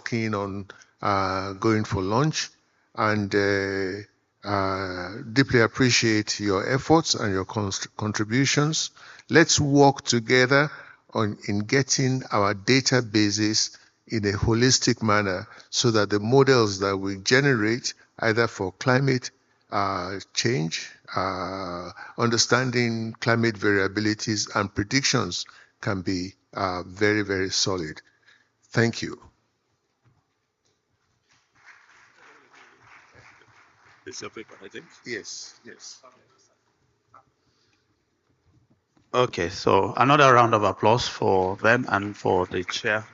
keen on going for lunch, and deeply appreciate your efforts and your contributions. Let's work together in getting our databases in a holistic manner so that the models that we generate, either for climate change, understanding climate variabilities and predictions, can be very, very solid. Thank you. It's your paper, I think. Yes, yes. Okay, so another round of applause for them and for the chair.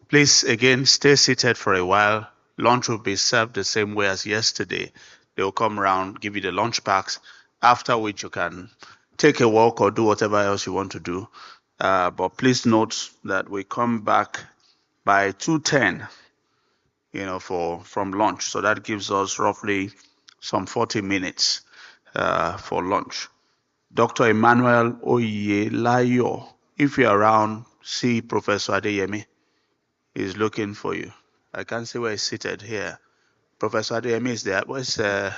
Please, again, stay seated for a while. Lunch will be served the same way as yesterday. They will come around, give you the lunch packs, after which you can take a walk or do whatever else you want to do. But please note that we come back by 2:10, from lunch. So that gives us roughly some 40 minutes for lunch. Dr. Emmanuel Oyelayo, if you're around, see Professor Adeyemi. He's looking for you. I can't see where he's seated here. Professor Adeyemi is there. Where's Dr.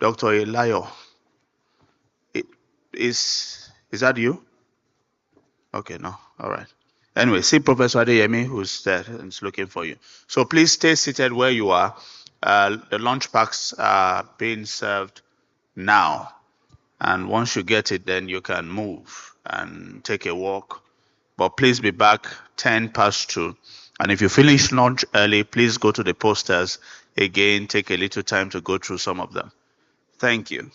Oyelayo? Is that you? Okay, no. All right. Anyway, see Professor Adeyemi, who's there and is looking for you. So please stay seated where you are. The lunch packs are being served now. And once you get it, then you can move and take a walk. But please be back 10 past 2. And if you finish lunch early, please go to the posters. Again, take a little time to go through some of them. Thank you.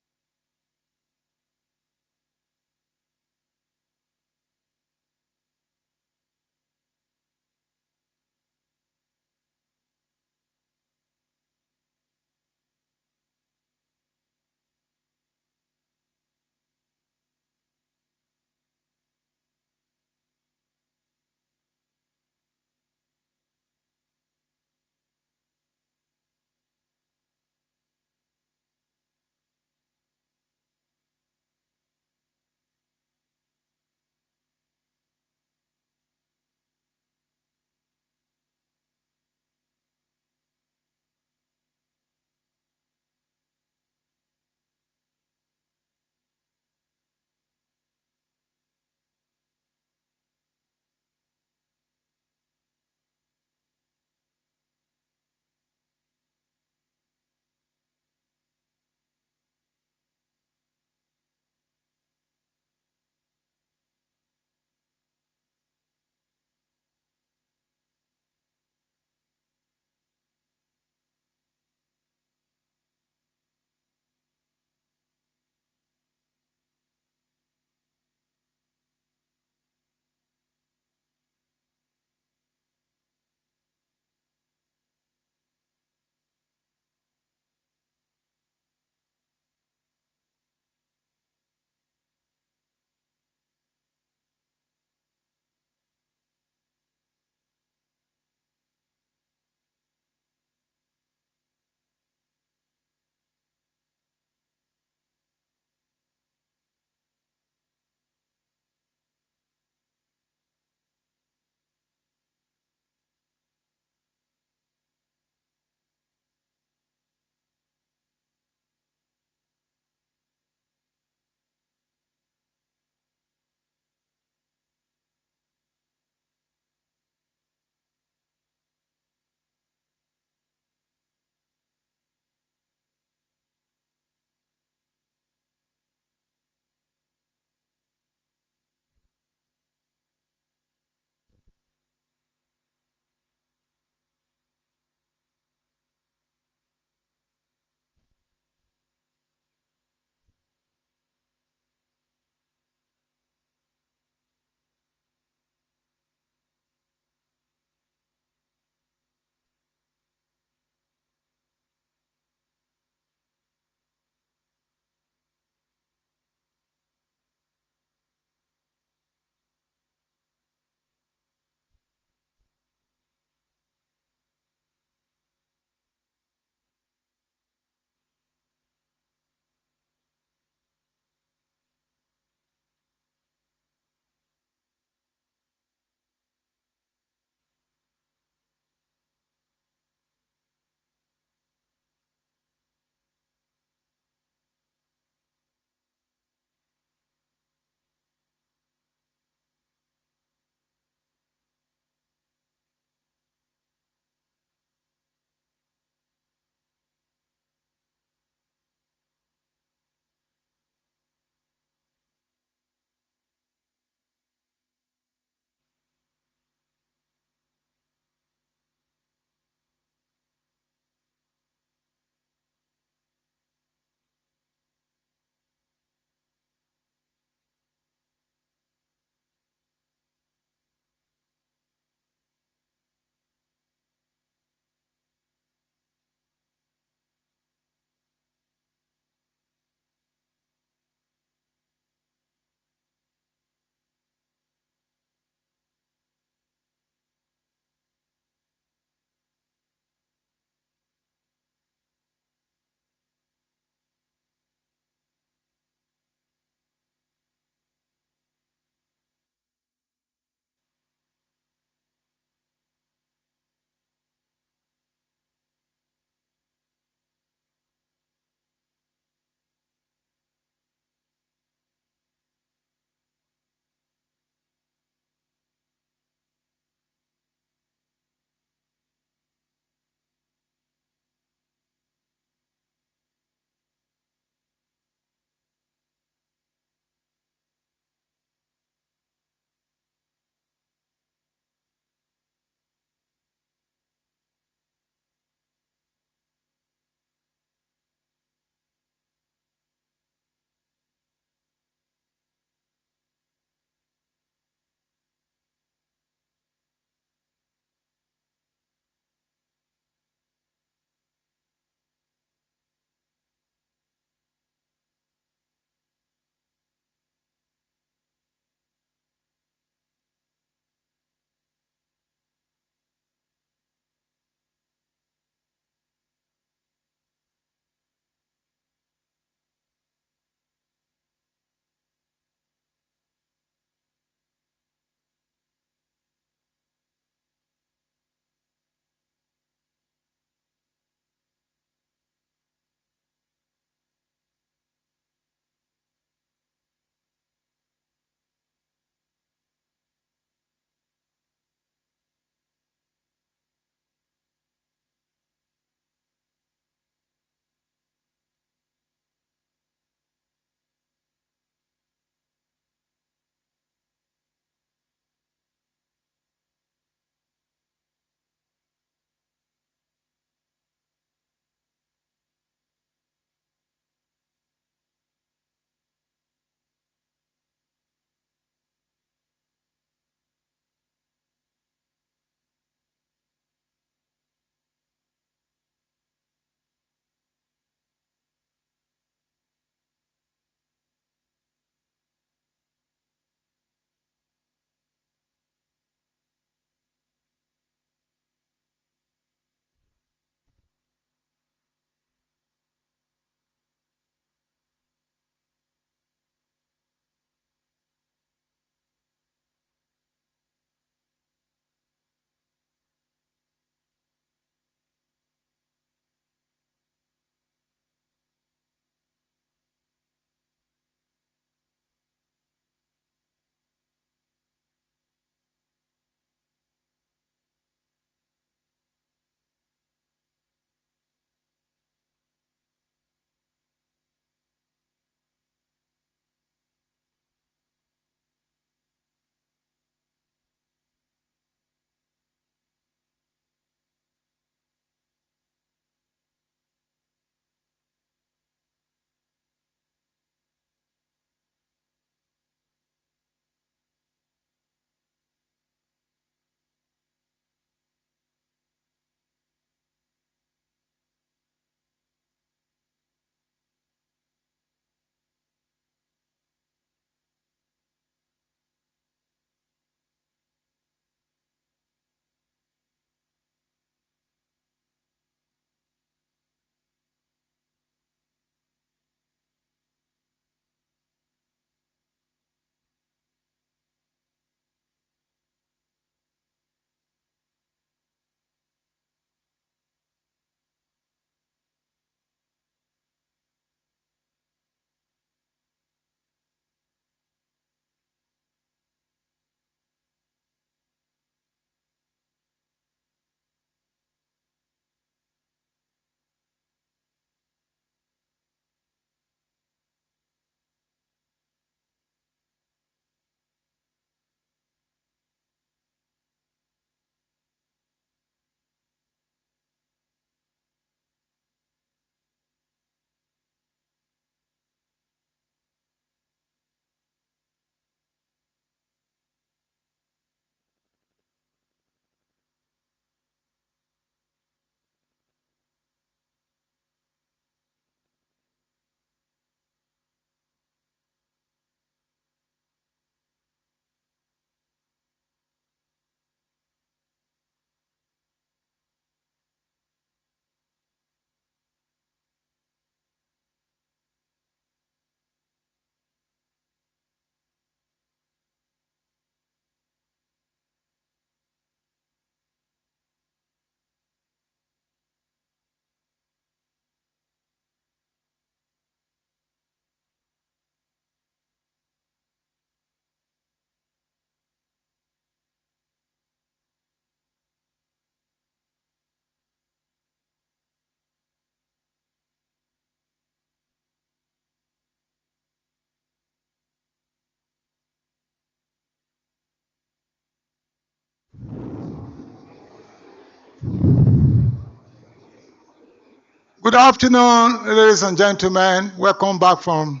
Good afternoon, ladies and gentlemen. Welcome back from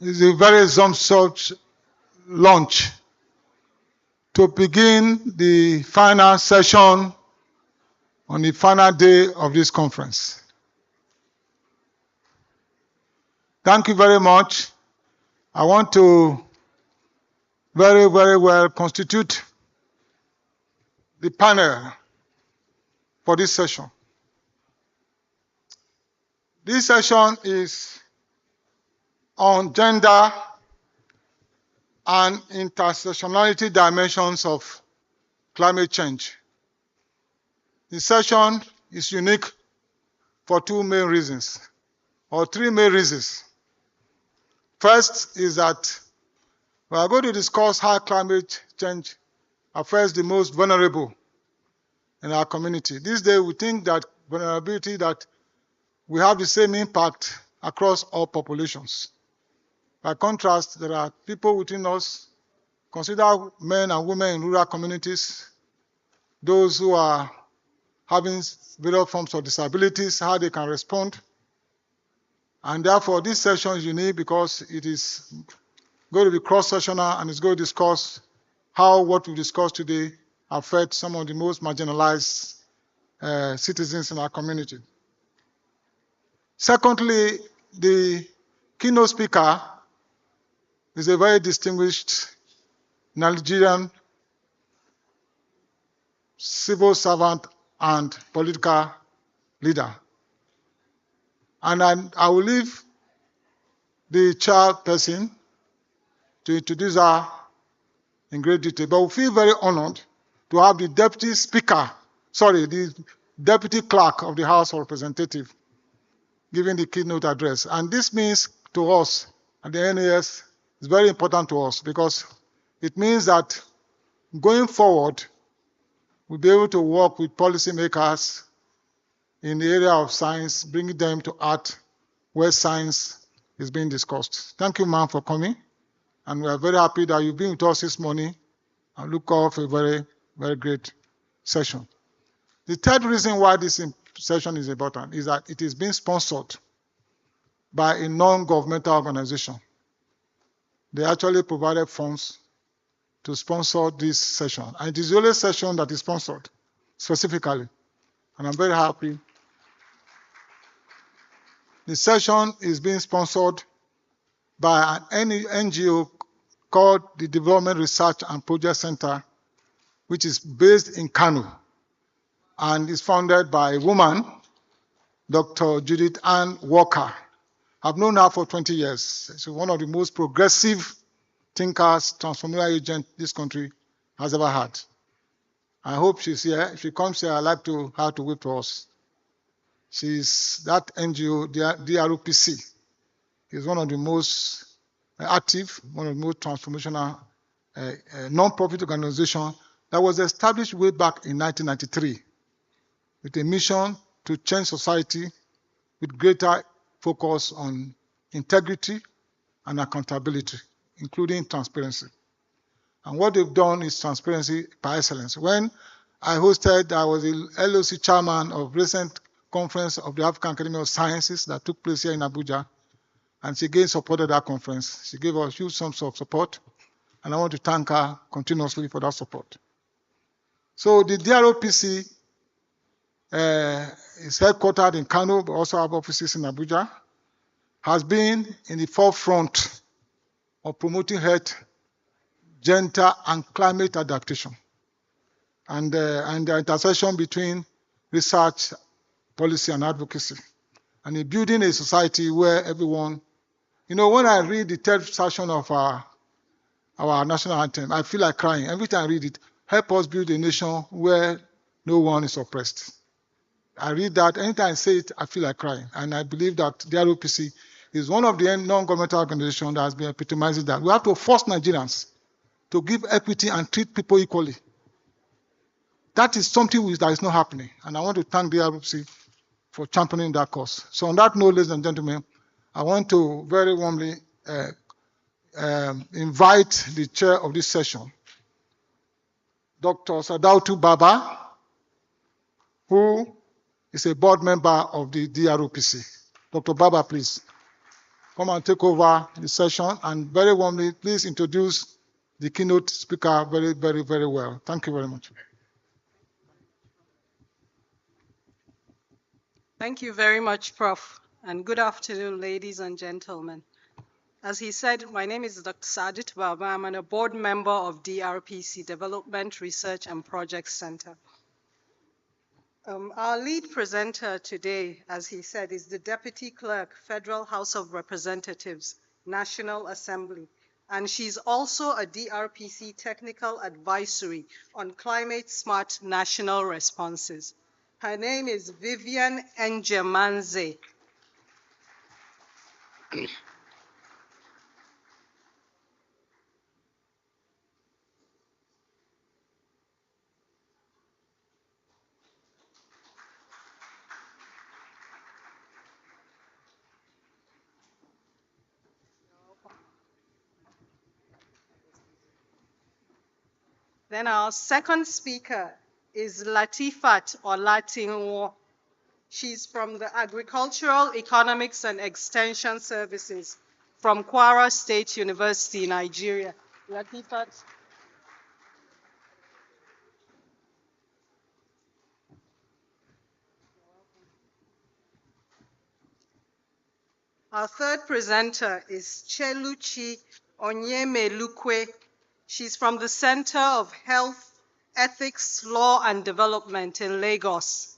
this very sumptuous lunch to begin the final session on the final day of this conference. Thank you very much. I want to very well constitute the panel for this session. This session is on gender and intersectionality dimensions of climate change. The session is unique for two main reasons, or three main reasons. First is that we are going to discuss how climate change affects the most vulnerable in our community. These days, we think that vulnerability, that we have the same impact across all populations. By contrast, there are people within us, consider men and women in rural communities, those who are having various forms of disabilities, how they can respond. And therefore, this session is unique because it is going to be cross-sectional and it's going to discuss how what we discussed today affects some of the most marginalized citizens in our community. Secondly, the keynote speaker is a very distinguished Nigerian civil servant and political leader. And I will leave the chairperson to introduce her in great detail. But we feel very honored to have the deputy clerk of the House of Representatives giving the keynote address. And this means to us at the NAS, it's very important to us because it means that going forward, we'll be able to work with policymakers in the area of science, bringing them to art where science is being discussed. Thank you, ma'am, for coming. And we are very happy that you've been with us this morning and look forward for a very great session. The third reason why this session is important is that it is being sponsored by a non-governmental organization. They actually provided funds to sponsor this session. And it is the only session that is sponsored specifically. And I'm very happy. The session is being sponsored by an NGO called the Development Research and Project Center, which is based in Kano and is founded by a woman, Dr. Judith Ann Walker. I've known her for 20 years. She's one of the most progressive thinkers, transformational agent this country has ever had. I hope she's here. If she comes here, I'd like her to wait for us. She's that NGO, DROPC, is one of the most active, one of the most transformational non-profit organization that was established way back in 1993 with a mission to change society with greater focus on integrity and accountability, including transparency. And what they've done is transparency by excellence. When I was the LOC chairman of recent conference of the African Academy of Sciences that took place here in Abuja, and she again supported that conference. She gave us huge sums of support, and I want to thank her continuously for that support. So the DROPC is headquartered in Kano, but also have offices in Abuja, has been in the forefront of promoting health, gender, and climate adaptation, and the intersection between research, policy, and advocacy, and in building a society where everyone, when I read the third section of our national anthem, I feel like crying. Every time I read it, help us build a nation where no one is oppressed. I read that, anytime I say it, I feel like crying. And I believe that the ROPC is one of the non-governmental organizations that has been epitomizing that. We have to force Nigerians to give equity and treat people equally. That is something that is not happening. And I want to thank the ROPC for championing that cause. So on that note, ladies and gentlemen, I want to very warmly invite the chair of this session, Dr. Sadautu Baba, who is a board member of the DROPC. Dr. Baba, please come and take over the session, and very warmly, please introduce the keynote speaker very, very, very well. Thank you very much. Thank you very much, Prof. And good afternoon, ladies and gentlemen. As he said, my name is Dr. Sajit Baba. I'm a board member of DRPC, Development Research and Project Center. Our lead presenter today, as he said, is the Deputy Clerk, Federal House of Representatives, National Assembly. And she's also a DRPC Technical Advisory on Climate Smart National Responses. Her name is Vivian Njemanze. Then our second speaker is Latifat Olatinwo. She's from the Agricultural Economics and Extension Services from Kwara State University, Nigeria. Latifat. Our third presenter is Cheluchi Onyemelukwe. She's from the Center of Health, Ethics, Law and Development in Lagos.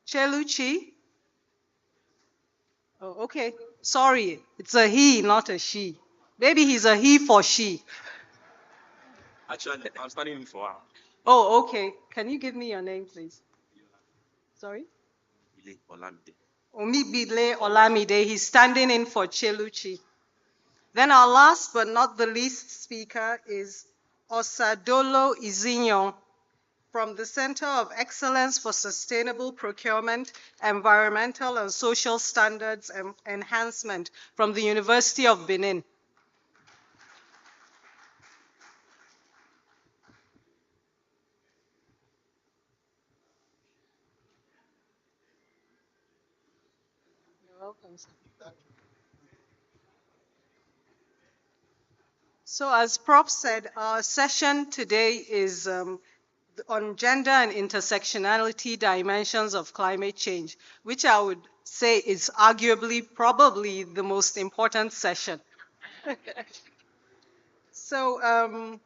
Cheluchi? Oh, okay. Sorry, it's a he, not a she. Maybe he's a he for she. Actually, I'm standing in for her. Oh, okay. Can you give me your name, please? Sorry? Ile Olamide. Omibile Olamide. He's standing in for Cheluchi. Then our last but not the least speaker is Osadolo Izinyon from the Center of Excellence for Sustainable Procurement, Environmental and Social Standards Enhancement from the University of Benin. You're welcome, sir. So as Prof said, our session today is on gender and intersectionality dimensions of climate change, which I would say is arguably probably the most important session. So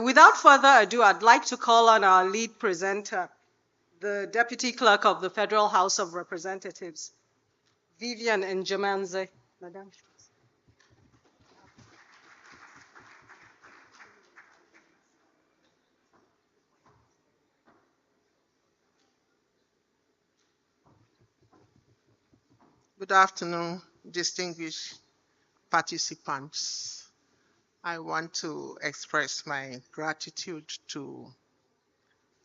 without further ado, I'd like to call on our lead presenter, the Deputy Clerk of the Federal House of Representatives, Vivian Njemanze. Madam. Good afternoon, distinguished participants. I want to express my gratitude to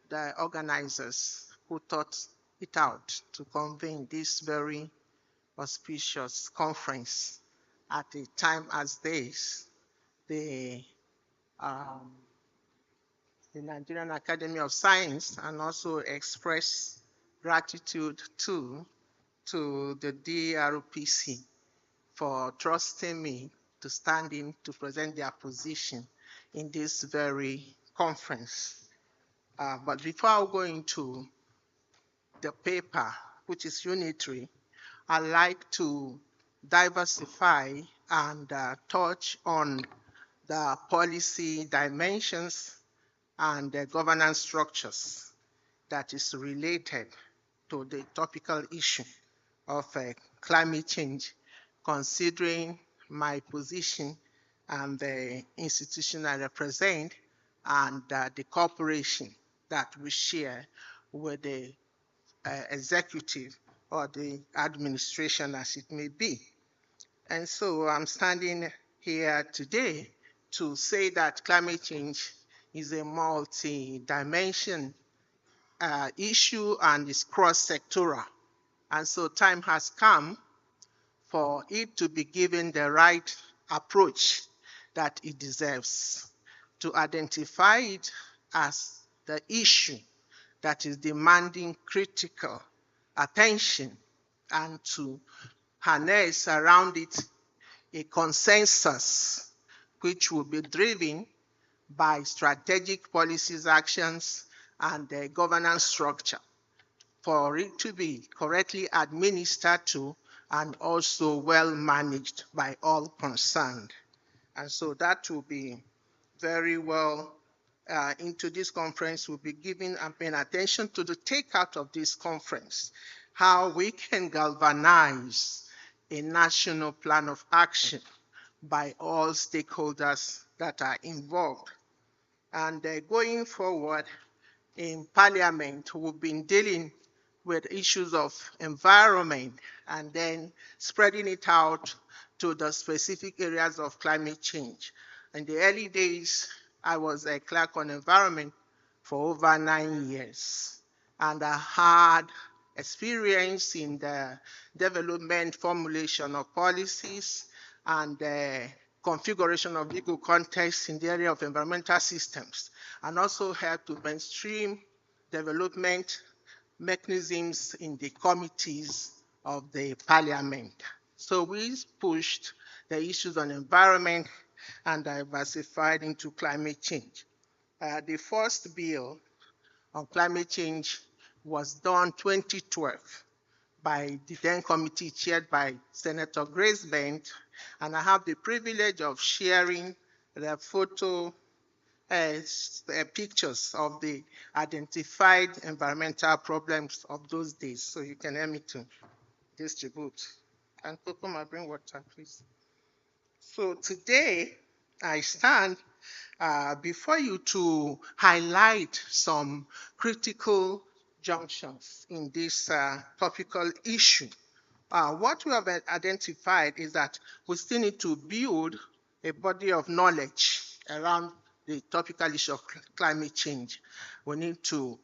the organizers who thought it out to convene this very auspicious conference at a time as this. The Nigerian Academy of Science, and also express gratitude to the DRPC for trusting me to stand in to present their position in this very conference. But before I go into the paper, which is unitary, I'd like to diversify and touch on the policy dimensions and the governance structures that is related to the topical issue of climate change, considering my position and the institution I represent and the cooperation that we share with the executive or the administration as it may be. And so I'm standing here today to say that climate change is a multi-dimension issue and is cross-sectoral. And so time has come for it to be given the right approach that it deserves. to identify it as the issue that is demanding critical attention and to harness around it a consensus which will be driven by strategic policies, actions, and the governance structure for it to be correctly administered to and also well managed by all concerned. And so that will be very well into this conference. We'll be giving and paying attention to the takeout of this conference, how we can galvanize a national plan of action by all stakeholders that are involved. And going forward in Parliament, we've been dealing with issues of environment and then spreading it out to the specific areas of climate change. In the early days, I was a clerk on environment for over 9 years, and I had experience in the development, formulation of policies, and the configuration of legal context in the area of environmental systems, and also helped to mainstream development mechanisms in the committees of the parliament. So we pushed the issues on environment and diversified into climate change. The first bill on climate change was done 2012 by the then committee chaired by Senator Grace Bent, and I have the privilege of sharing the pictures of the identified environmental problems of those days. So you can help me to distribute. And Coco, bring water, please. So today I stand before you to highlight some critical junctions in this topical issue. What we have identified is that we still need to build a body of knowledge around the topical issue of climate change. We need to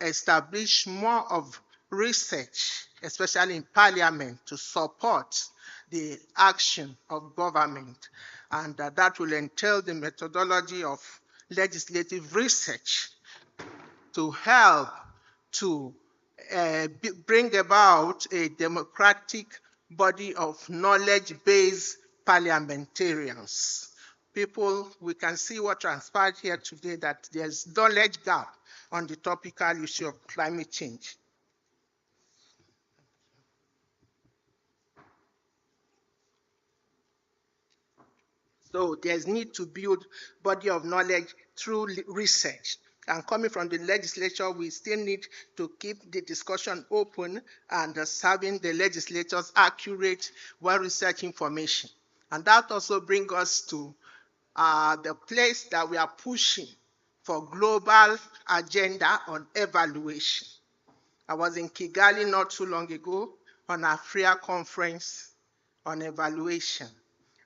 establish more of research, especially in Parliament, to support the action of government. And that will entail the methodology of legislative research to help to bring about a democratic body of knowledge-based parliamentarians. People, we can see what transpired here today, that there's knowledge gap on the topical issue of climate change. So there's need to build body of knowledge through research. And coming from the legislature, we still need to keep the discussion open and serving the legislators accurate, well-researched information. And that also brings us to the place that we are pushing for global agenda on evaluation. I was in Kigali not too long ago on a FRIA conference on evaluation.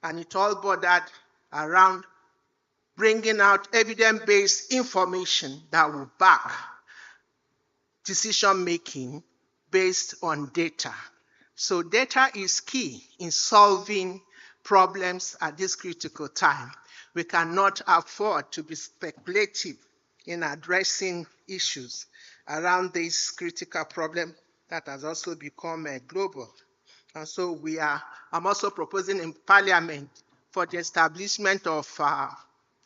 And it all bordered around bringing out evidence-based information that will back decision-making based on data. So data is key in solving problems at this critical time. We cannot afford to be speculative in addressing issues around this critical problem that has also become global. And so I'm also proposing in Parliament for the establishment of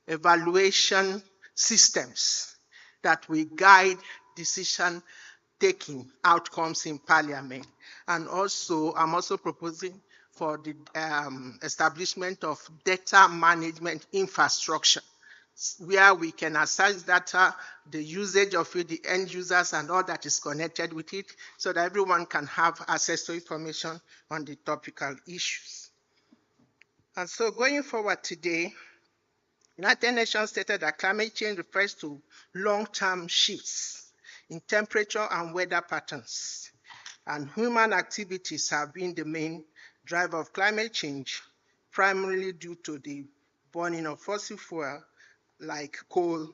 evaluation systems that will guide decision-taking outcomes in Parliament. And also, I'm also proposing for the establishment of data management infrastructure, where we can access data, the usage of it, the end users, and all that is connected with it, so that everyone can have access to information on the topical issues. And so going forward today, United Nations stated that climate change refers to long-term shifts in temperature and weather patterns, and human activities have been the main driver of climate change, primarily due to the burning of fossil fuel like coal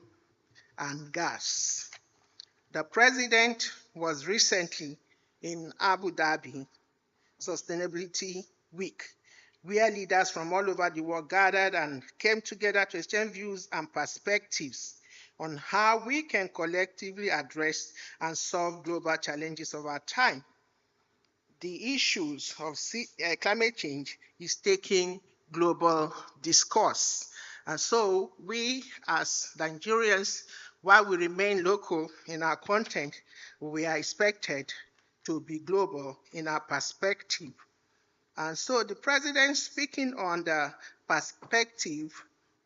and gas. The president was recently in Abu Dhabi Sustainability Week, where leaders from all over the world gathered and came together to exchange views and perspectives on how we can collectively address and solve global challenges of our time. The issues of climate change is taking global discourse. And so we as Nigerians, while we remain local in our content, we are expected to be global in our perspective. And so the president, speaking on the perspective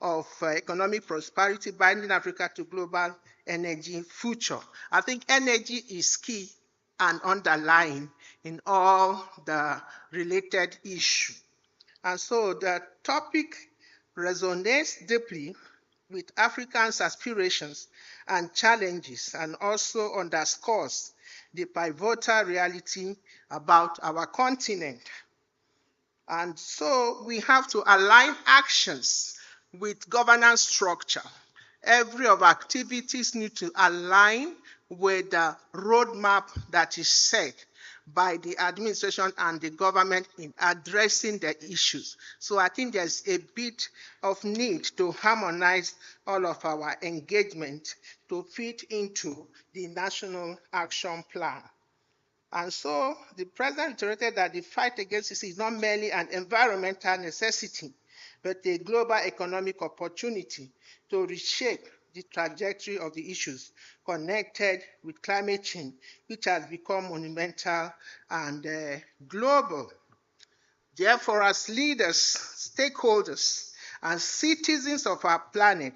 of economic prosperity, binding Africa to global energy future. I think energy is key and underlying in all the related issues. And so the topic resonates deeply with Africans' aspirations and challenges, and also underscores the pivotal reality about our continent. And so we have to align actions with governance structure. Every of our activities need to align with the roadmap that is set by the administration and the government in addressing the issues. So I think there's a bit of need to harmonize all of our engagement to fit into the National Action Plan. And so the president reiterated that the fight against this is not merely an environmental necessity, but a global economic opportunity to reshape the trajectory of the issues connected with climate change, which has become monumental and global. Therefore, as leaders, stakeholders, and citizens of our planet,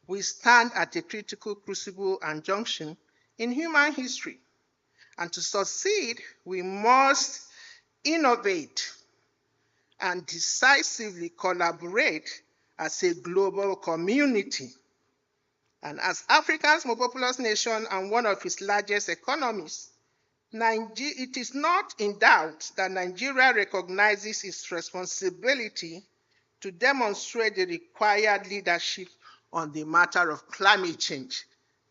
we stand at a critical crucible and junction in human history. And to succeed, we must innovate and decisively collaborate as a global community. And as Africa's most populous nation and one of its largest economies, it is not in doubt that Nigeria recognizes its responsibility to demonstrate the required leadership on the matter of climate change.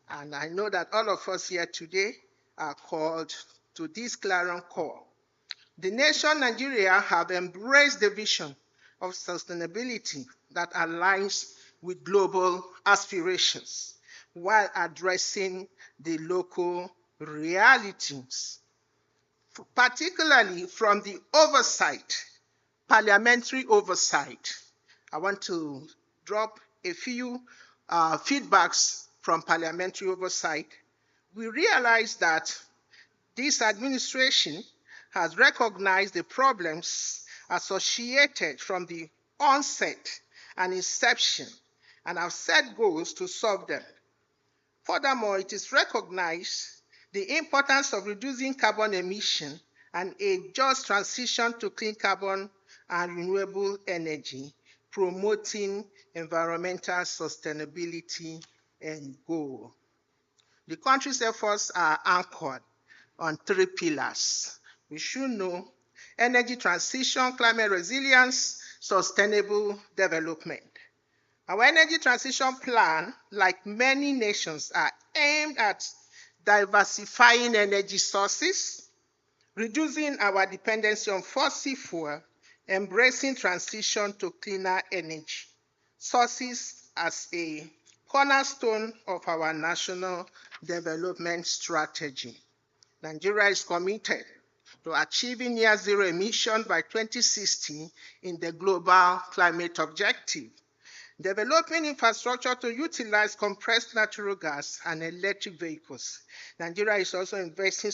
And I know that all of us here today are called to this clarion call. The nation Nigeria have embraced the vision of sustainability that aligns with global aspirations while addressing the local realities, particularly from the oversight, parliamentary oversight. I want to drop a few feedbacks from parliamentary oversight. We realize that this administration has recognized the problems associated from the onset and inception and have set goals to solve them. Furthermore, it is recognized the importance of reducing carbon emission and a just transition to clean carbon and renewable energy, promoting environmental sustainability and goal. The country's efforts are anchored on 3 pillars. We should know energy transition, climate resilience, sustainable development. Our energy transition plan, like many nations, are aimed at diversifying energy sources, reducing our dependency on fossil fuel, embracing transition to cleaner energy sources as a cornerstone of our national development strategy. Nigeria is committed to achieving near zero emission by 2060 in the global climate objective. Developing infrastructure to utilize compressed natural gas and electric vehicles. Nigeria is also investing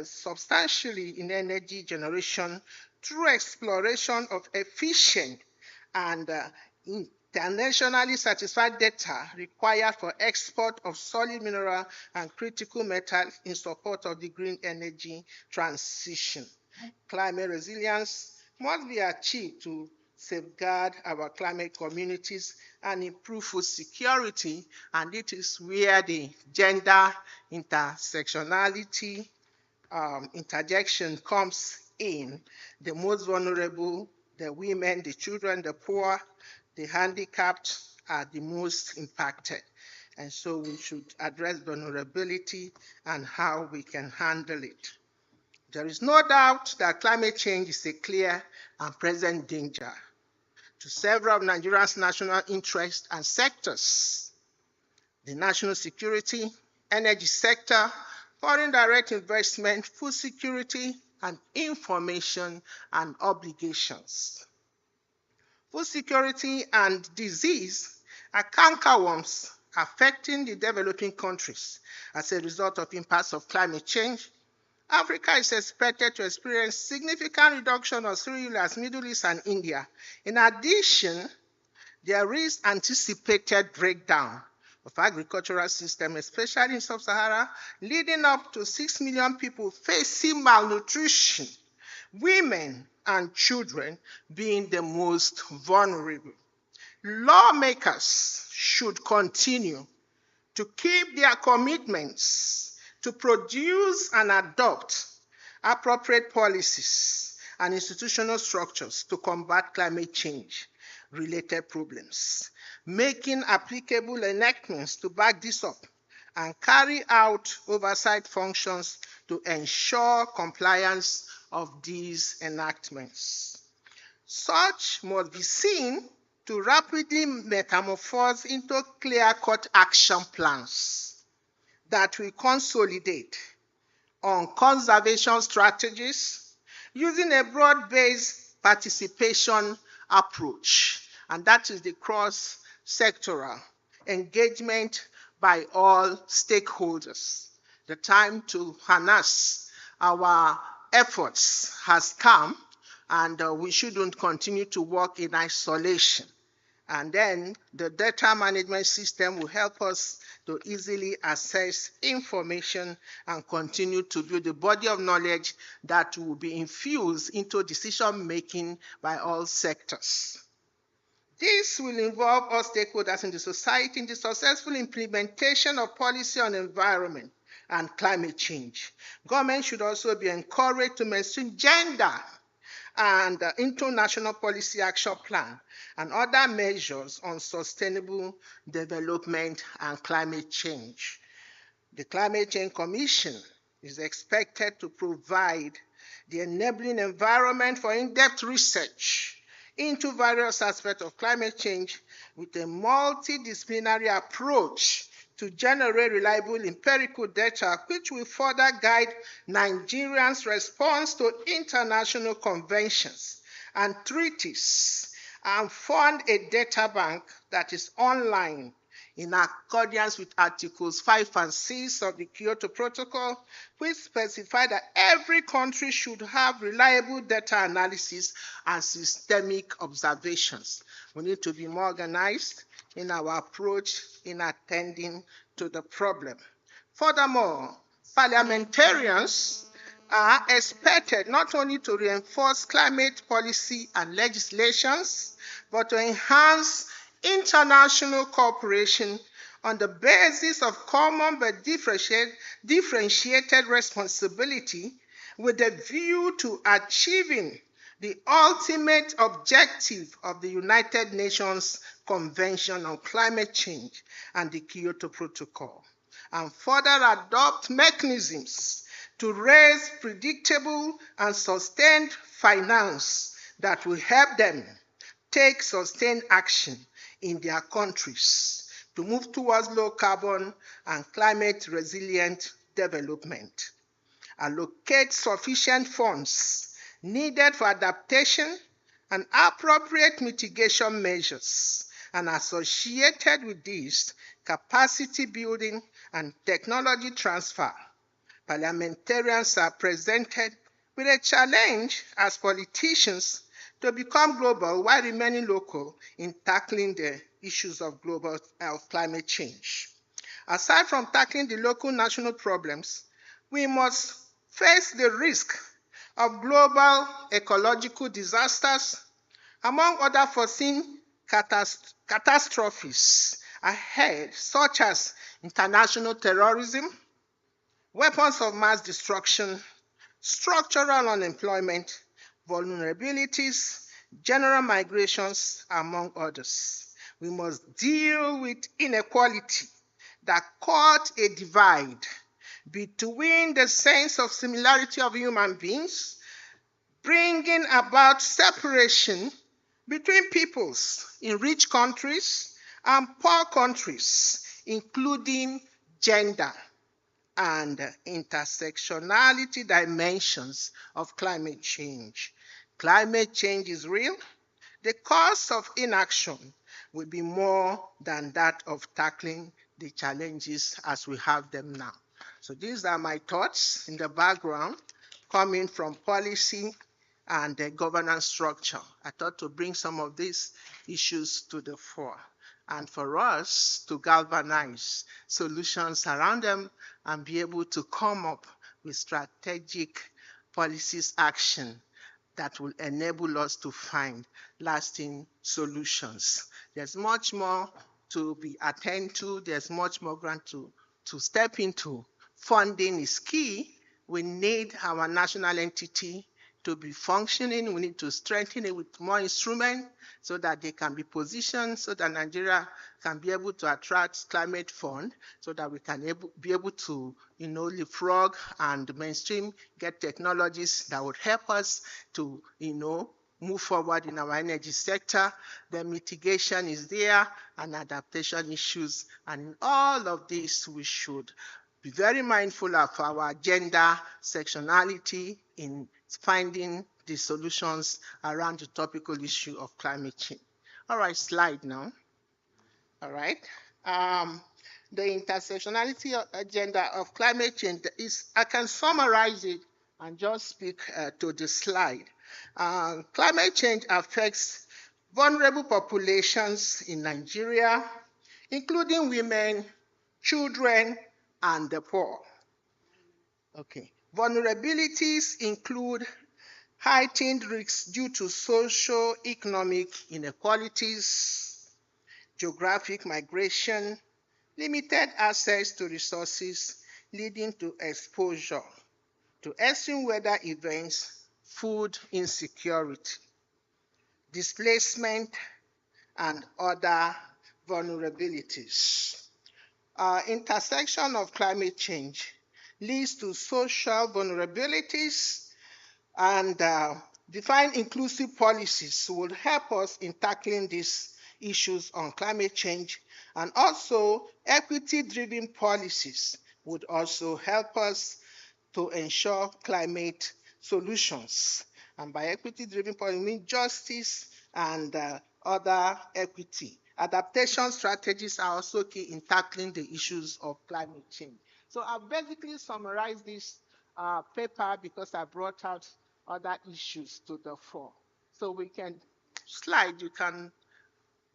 substantially in energy generation through exploration of efficient and internationally satisfied data required for export of solid mineral and critical metals in support of the green energy transition. Climate resilience must be achieved to safeguard our climate communities and improve food security, and it is where the gender intersectionality interjection comes in. The most vulnerable, the women, the children, the poor, the handicapped are the most impacted. And so we should address vulnerability and how we can handle it. There is no doubt that climate change is a clear and present danger to several of Nigeria's national interests and sectors: the national security, energy sector, foreign direct investment, food security, and information and obligations. Food security and disease are cankerworms affecting the developing countries as a result of impacts of climate change. Africa is expected to experience significant reduction of cereal as Middle East and India. In addition, there is anticipated breakdown of agricultural system, especially in sub-Sahara, leading up to 6 million people facing malnutrition, women and children being the most vulnerable. Lawmakers should continue to keep their commitments to produce and adopt appropriate policies and institutional structures to combat climate change related problems, making applicable enactments to back this up and carry out oversight functions to ensure compliance of these enactments. Such must be seen to rapidly metamorphose into clear-cut action plans that will consolidate on conservation strategies using a broad-based participation approach, and that is the cross-sectoral engagement by all stakeholders. The time to harness our efforts has come, and we shouldn't continue to work in isolation. And then the data management system will help us to easily access information and continue to build a body of knowledge that will be infused into decision-making by all sectors. This will involve all stakeholders in the society in the successful implementation of policy on environment and climate change. Government should also be encouraged to mainstream gender and international policy action plan and other measures on sustainable development and climate change. The Climate Change Commission is expected to provide the enabling environment for in-depth research into various aspects of climate change with a multidisciplinary approach to generate reliable empirical data, which will further guide Nigerians' response to international conventions and treaties, and fund a data bank that is online in accordance with Articles 5 and 6 of the Kyoto Protocol, which specify that every country should have reliable data analysis and systemic observations. We need to be more organized in our approach in attending to the problem. Furthermore, parliamentarians are expected not only to reinforce climate policy and legislations, but to enhance international cooperation on the basis of common but differentiated responsibility with a view to achieving the ultimate objective of the United Nations Convention on Climate Change and the Kyoto Protocol, and further adopt mechanisms to raise predictable and sustained finance that will help them take sustained action in their countries to move towards low carbon and climate resilient development. Allocate sufficient funds needed for adaptation and appropriate mitigation measures, and associated with this, capacity building and technology transfer. Parliamentarians are presented with a challenge as politicians to become global while remaining local in tackling the issues of global climate change. Aside from tackling the local national problems, we must face the risk of global ecological disasters, among other foreseen catastrophes ahead, such as international terrorism, weapons of mass destruction, structural unemployment, vulnerabilities, general migrations, among others. We must deal with inequality that caused a divide between the sense of similarity of human beings, bringing about separation between peoples in rich countries and poor countries, including gender and intersectionality dimensions of climate change. Climate change is real. The cost of inaction will be more than that of tackling the challenges as we have them now. So these are my thoughts in the background coming from policy and the governance structure. I thought to bring some of these issues to the fore and for us to galvanize solutions around them and be able to come up with strategic policies action that will enable us to find lasting solutions. There's much more to be attended to. There's much more grant to step into. Funding is key. We need our national entity to be functioning. We need to strengthen it with more instruments so that they can be positioned, so that Nigeria can be able to attract climate fund, so that we can be able to, leapfrog and mainstream, get technologies that would help us to, move forward in our energy sector. The mitigation is there and adaptation issues. And in all of this, we should be very mindful of our gender sectionality in finding the solutions around the topical issue of climate change. All right, slide now. All right. The intersectionality agenda of climate change is, I can summarize it and just speak to the slide. Climate change affects vulnerable populations in Nigeria, including women, children, and the poor. Okay. Vulnerabilities include heightened risks due to socio-economic inequalities, geographic migration, limited access to resources leading to exposure to extreme weather events, food insecurity, displacement, and other vulnerabilities. Intersection of climate change leads to social vulnerabilities, and define inclusive policies will help us in tackling these issues on climate change, and also equity-driven policies would also help us to ensure climate solutions. And by equity-driven policy, we mean justice and other equity. Adaptation strategies are also key in tackling the issues of climate change. So I've basically summarized this paper because I brought out other issues to the fore. So we can slide, you can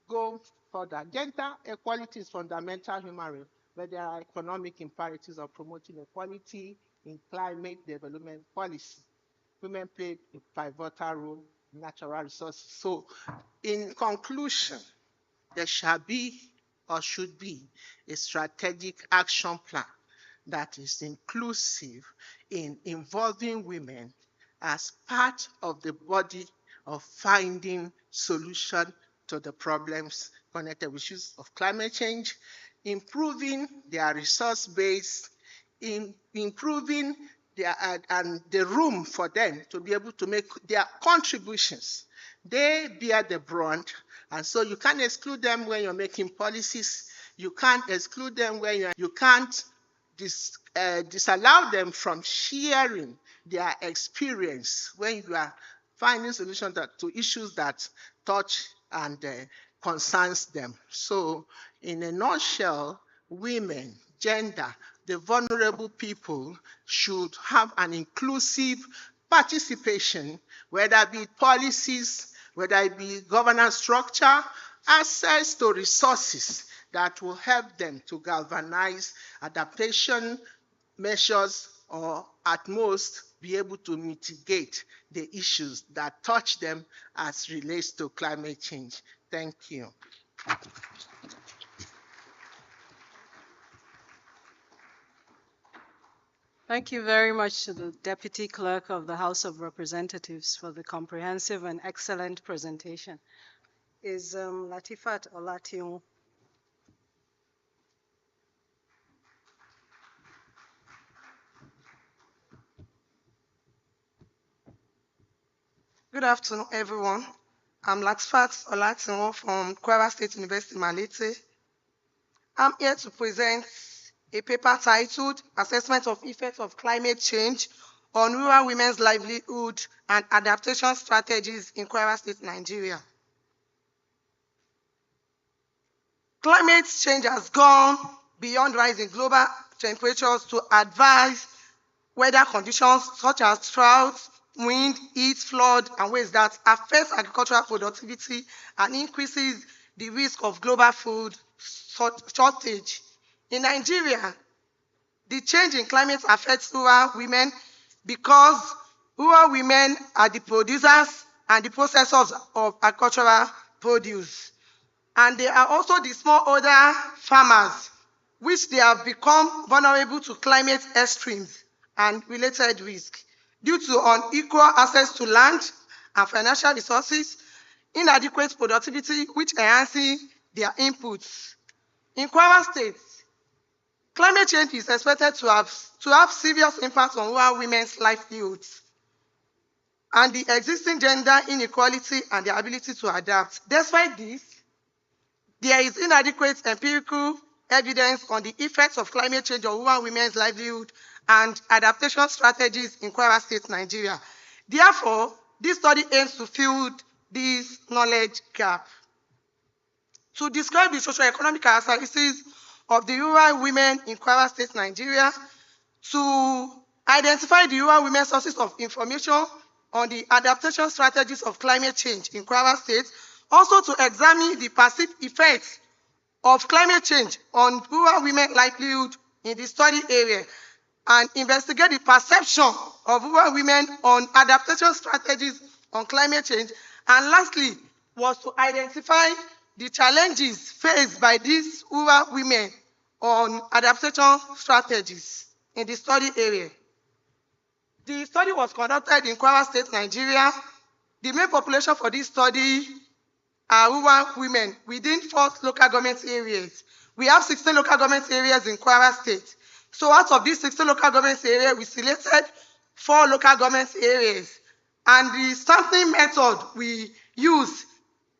go further. Gender equality is fundamental human right, but there are economic imperatives of promoting equality in climate development policy. Women play a pivotal role in natural resources. So in conclusion, there shall be or should be a strategic action plan that is inclusive in involving women as part of the body of finding solution to the problems connected with issues of climate change, improving their resource base, improving their, and the room for them to be able to make their contributions. They bear the brunt, and so you can't exclude them when you're making policies. You can't exclude them when you can't disallow them from sharing their experience when you are finding solutions to issues that touch and concerns them. So in a nutshell, women, gender, the vulnerable people should have an inclusive participation, whether it be policies, whether it be governance structure, access to resources that will help them to galvanize adaptation measures, or at most be able to mitigate the issues that touch them as relates to climate change. Thank you. Thank you very much to the Deputy Clerk of the House of Representatives for the comprehensive and excellent presentation. Is Latifat Olatiun? Good afternoon, everyone. I'm Latifat Olatinwo from Kwara State University, Malete. I'm here to present a paper titled Assessment of Effects of Climate Change on Rural Women's Livelihood and Adaptation Strategies in Kwara State, Nigeria. Climate change has gone beyond rising global temperatures to adverse weather conditions such as drought, wind, heat, flood, and waste that affects agricultural productivity and increases the risk of global food shortage. In Nigeria, the change in climate affects rural women because rural women are the producers and the processors of agricultural produce. And they are also the smallholder farmers, which they have become vulnerable to climate extremes and related risks due to unequal access to land and financial resources, inadequate productivity, which enhances their inputs. In Kwara State, climate change is expected to have serious impact on rural women's livelihoods and the existing gender inequality and their ability to adapt. Despite this, there is inadequate empirical evidence on the effects of climate change on rural women's livelihood and adaptation strategies in Kwara State, Nigeria. Therefore, this study aims to fill this knowledge gap. To describe the socio-economic characteristics of the rural women in Kwara State, Nigeria, to identify the rural women sources of information on the adaptation strategies of climate change in Kwara State, also to examine the perceived effects of climate change on rural women livelihood in the study area, and investigate the perception of rural women on adaptation strategies on climate change, and lastly was to identify the challenges faced by these rural women on adaptation strategies in the study area. The study was conducted in Kwara State, Nigeria. The main population for this study are rural women within 4 local government areas. We have 16 local government areas in Kwara State. So out of these 16 local government areas, we selected 4 local government areas. And the sampling method we use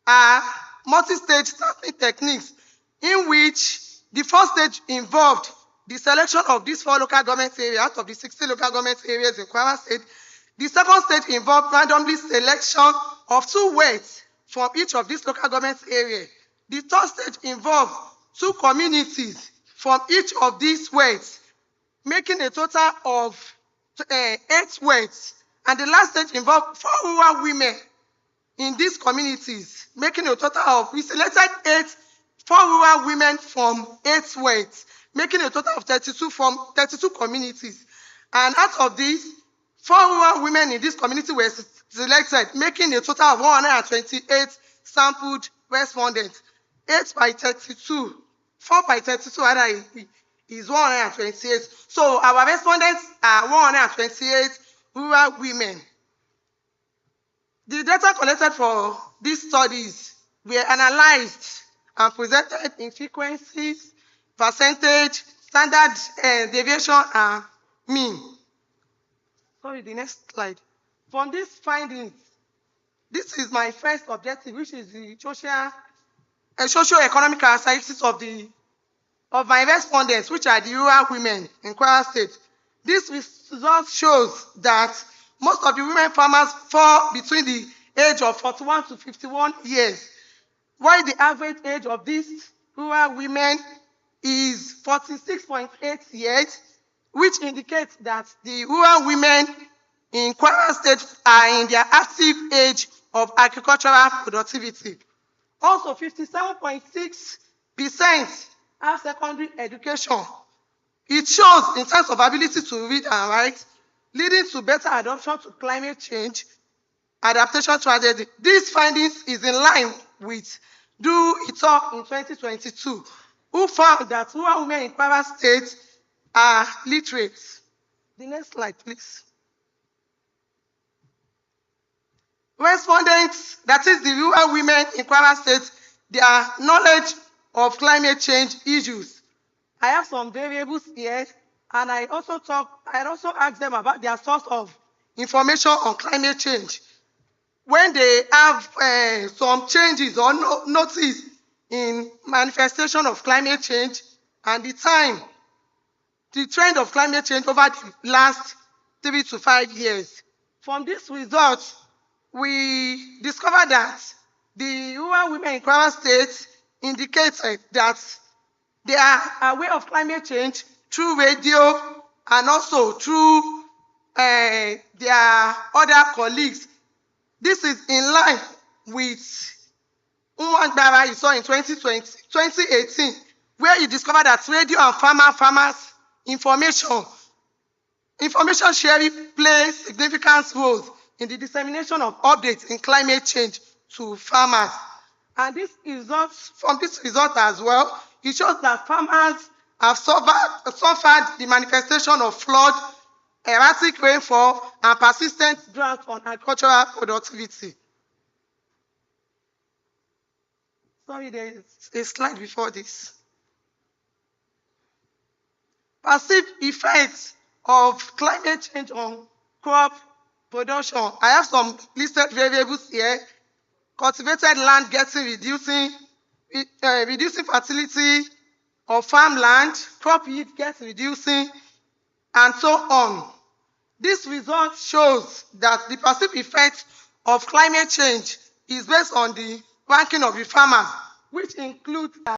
are multi-stage sampling techniques, in which the first stage involved the selection of these 4 local government areas out of the 16 local government areas in Kwara State. The second stage involved randomly selection of 2 weights from each of these local government areas. The third stage involved 2 communities from each of these weights, making a total of 8 weights. And the last stage involved 4 rural women in these communities, making a total of, we selected 4 rural women from 8 weights, making a total of 32 from 32 communities. And out of these, 4 rural women in this community were selected, making a total of 128 sampled respondents. 8 by 32, 4 by 32 is 128. So our respondents are 128 rural women. The data collected for these studies were analyzed and presented in frequencies, percentage, standard deviation, and mean. Sorry, the next slide. From these findings, this is my first objective, which is the socio-economic characteristics of my respondents, which are the rural women in Kwara State. This result shows that most of the women farmers fall between the age of 41 to 51 years, while the average age of these rural women is 46.8 years, which indicates that the rural women in Kwara State are in their active age of agricultural productivity. Also, 57.6% have secondary education. It shows in terms of ability to read and write, leading to better adoption to climate change adaptation strategy. These findings is in line with Do It All in 2022, who found that rural women in Kwara State are literate. The next slide, please. Respondents, that is the rural women in Kwara State, their knowledge of climate change issues. I have some variables here, and I also asked them about their source of information on climate change. when they have some changes or notice in manifestation of climate change and the trend of climate change over the last 3 to 5 years. From this result, we discovered that the rural women in Kwara State indicated that they are aware of climate change through radio and also through their other colleagues. This is in line with Nwangbara you saw in 2018, where he discovered that radio and farmers information sharing plays significant roles in the dissemination of updates in climate change to farmers. And from this result as well, it shows that farmers have suffered the manifestation of flood, erratic rainfall, and persistent drought on agricultural productivity. Sorry, there is a slide before this. Perceived effects of climate change on crop production. I have some listed variables here. Cultivated land reducing fertility of farmland, crop yield reducing, and so on. This result shows that the perceived effect of climate change is based on the ranking of the farmers, which includes